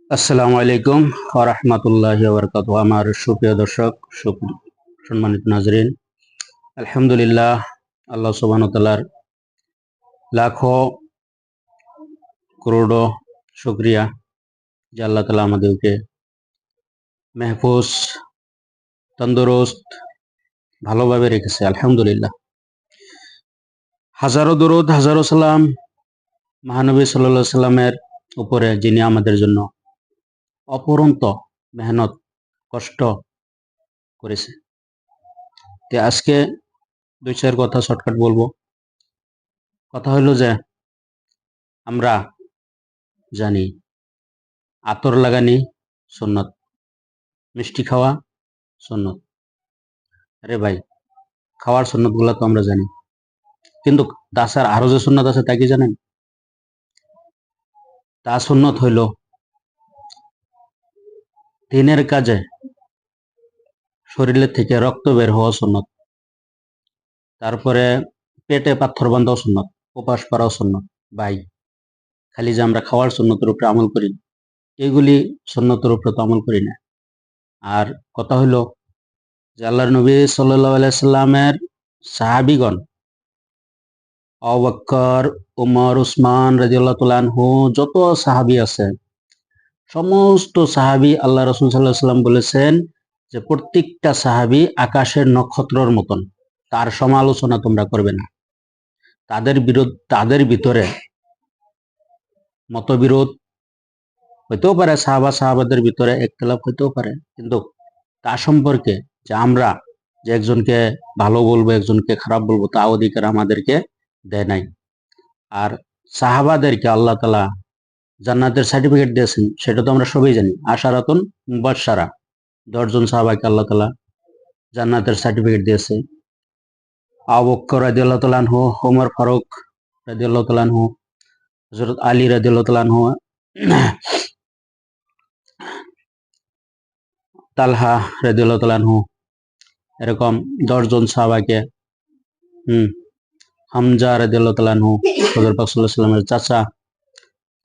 আসসালামু আলাইকুম ওয়া রাহমাতুল্লাহি ওয়া বারাকাতুহু। আমার সুপ্রিয় দর্শক, সম্মানিত নাজরিন, আলহামদুলিল্লাহ, আল্লাহ সুবহানাহু ওয়া তাআলার লাখো করোড়ো শুকরিয়া যে আল্লাহ তাআলা আমাদেরকে মেহফুজ, তন্দুরুস্ত, ভালোভাবে রেখেছে। আলহামদুলিল্লাহ, হাজারো দরুদ, হাজারো সালাম মহানবী সাল্লাল্লাহু আলাইহি সাল্লামের উপরে, যিনি আমাদের জন্য অপরন্ত মেহনত কষ্ট করেছে। তো আজকে দুই চার কথা শর্টকাট বলবো। কথা হলো যে আমরা জানি আতর লাগানি সুন্নত, মিষ্টি খাওয়া সুন্নত। আরে ভাই, খাওয়ার সুন্নত গুলা তো আমরা জানি, কিন্তু তাছাড়া আরো যে সুন্নত আছে তা কি জানেন? তা সুন্নত হইল দিনের কাজে শরীরের থেকে রক্ত বের হওয়া সুন্নত, তারপরে পেটে পাথর বাঁধাও সুন্নত, উপাস করাও সুন্নত। ভাই, খালি যে আমরা খাওয়ার সুন্নতের উপরে আমল করি, এগুলি সুন্নতের উপরে তো আমল করি না। আর কথা হইল যে আল্লাহর নবী সাল্লাল্লাহু আলাইহি সাল্লামের সাহাবীগণ, আবু বকর, উমর, উসমান রাদিয়াল্লাহু তাআলা আনহু, যত সাহাবী আছে, সমস্ত সাহাবী আল্লাহ রাসূল সাল্লাল্লাহু আলাইহি সাল্লাম বলেছেন যে প্রত্যেকটা সাহাবী আকাশের নক্ষত্রের মতন, তার সমালোচনা তোমরা করবে না। তাদের ভিতরে মতবিরোধ হইতেও পারে, সাহাবাদের ভিতরে ইখতিলাফ হইতেও পারে, কিন্তু তা সম্পর্কে যে আমরা যে একজনকে ভালো বলবো, একজনকে খারাপ বলবো, তা অধিকার আমাদেরকে দেয় নাই। আর সাহাবাদেরকে আল্লাহ তাআলা জান্নাতের সার্টিফিকেট দিয়েছেন, সেটা তো আমরা সবাই জানি। আশারাতুন মুবাশশারা, 10 জন সাহাবাকে আল্লাহ তাআলা জান্নাতের সার্টিফিকেট দিয়েছে। আবু বকর রাদিয়াল্লাহু তাআলা আনহু, ওমর ফারুক রাদিয়াল্লাহু তাআলা আনহু, হযরত আলী রাদিয়াল্লাহু তাআলা আনহু, তালহা রাদিয়াল্লাহু তাআলা আনহু, এরকম 10 জন সাহাবাকে, হামজা রাদিয়াল্লাহু তাআলা আনহু, হযরত পাক সাল্লাল্লাহু আলাইহি ওয়াসাল্লামের চাচা,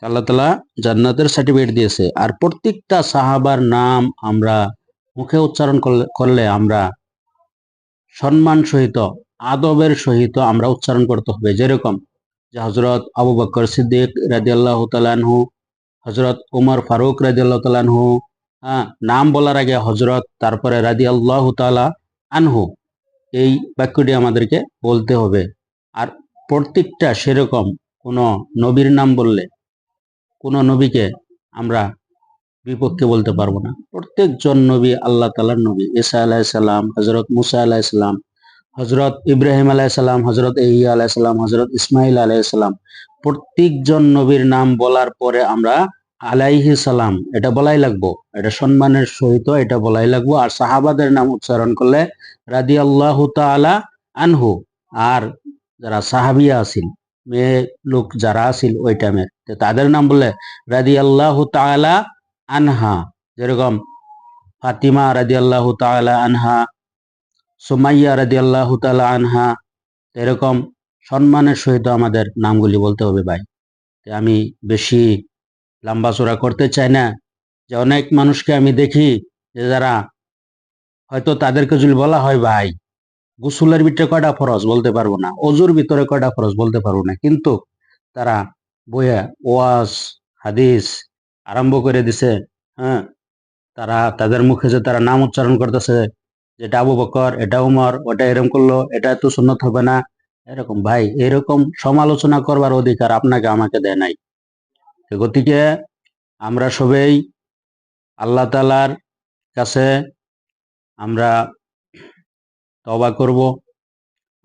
আল্লাহ তাআলা জান্নাতের সার্টিফিকেট দিয়েছে। আর প্রত্যেকটা সাহাবার নাম আমরা মুখে উচ্চারণ করলে আমরা সম্মান সহিত, আদবের সহিত আমরা উচ্চারণ করতে হবে। যেরকম যে হযরত আবু বকর সিদ্দিক রাদিয়াল্লাহু তাআলা আনহু, হযরত ওমর ফারুক রাদিয়াল্লাহু তাআলা আনহু, নাম বলার আগে হযরত, তারপরে রাদিয়াল্লাহু তাআলা আনহু, এই বাক্যটি আমাদেরকে বলতে হবে। আর প্রত্যেকটা সেরকম কোন নবীর নাম বললে কোন নবীকে আমরা বিপক্ষে বলতে পারবো না। প্রত্যেকজন নবী আল্লাহ তাআলার নবী। ঈসা আলাইহিস সালাম, হযরত মুসা আলাইহিস সালাম, হযরত ইব্রাহিম আলাইহিস সালাম, হযরত ইহইয়া আলাইহিস সালাম, হযরত ইসমাঈল আলাইহিস সালাম, প্রত্যেকজন নবীর নাম বলার পরে আমরা আলাইহিস সালাম এটা বলাই লাগবো, এটা সম্মানের সহিত এটা বলাই লাগবো। আর সাহাবাদের নাম উচ্চারণ করলে রাদিয়াল্লাহু তাআলা আনহু। আর যারা সাহাবিয়া আছেন, মেয়ে লোক যারা আছেন ওই টাইমের, তাদের নাম বললে রাদিয়াল্লাহু তাআলা আনহা। যেরকম ফাতিমা রাদিয়াল্লাহু তাআলা আনহা, সুমাইয়া রাদিয়াল্লাহু তাআলা আনহা, এরকম সম্মানের সহিত আমাদের নামগুলি বলতে হবে ভাই। আমি বেশি লম্বাচড়া করতে চাই না। যে অনেক মানুষকে আমি দেখি যে যারা হয়তো, তাদেরকে যদি বলা হয় ভাই গোসলের ভিতরে কয়টা ফরজ বলতে পারবো না, অজুর ভিতরে কয়টা ফরজ বলতে পারবো না, কিন্তু তারা বইয়ে ওয়াজ হাদিস আরম্ভ করে দিছে। হ্যাঁ, তারা তাদের মুখে যে তারা নাম উচ্চারণ করতেছে, যেটা আবু বকর, এটা উমর, ওটা এরকম করলো, এটা তো সুন্নত হবে না, এরকম। ভাই, এরকম সমালোচনা করবার অধিকার আপনাকে আমাকে দেয় নাই। গতিকে আমরা সবাই আল্লাহ তাআলার কাছে আমরা তওবা করব।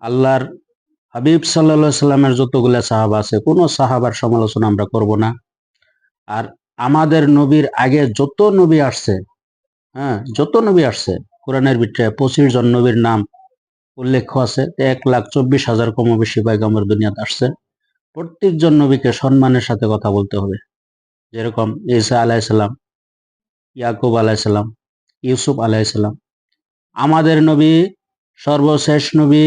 আল্লাহর হাবিব সাল্লাল্লাহু আলাইহি সাল্লামের যতগুলা সাহাবা আছে, কোন সাহাবার সমালোচনা আমরা করব না। আর আমাদের নবীর আগে যত নবী আসছে, যত নবী আসছে, কোরআনের ভিতরে 25 জন নবীর নাম উল্লেখ আছে। 1,24,000 কম বেশি পয়গম্বর দুনিয়াতে আসছে। প্রত্যেকজন নবীকে সম্মানের সাথে কথা বলতে হবে। যেরকম ঈসা আলাইহিস সালাম, ইয়াকুব আলাইহিস সালাম, ইউসুফ আলাইহিস সালাম। আমাদের নবী সর্বশেষ নবী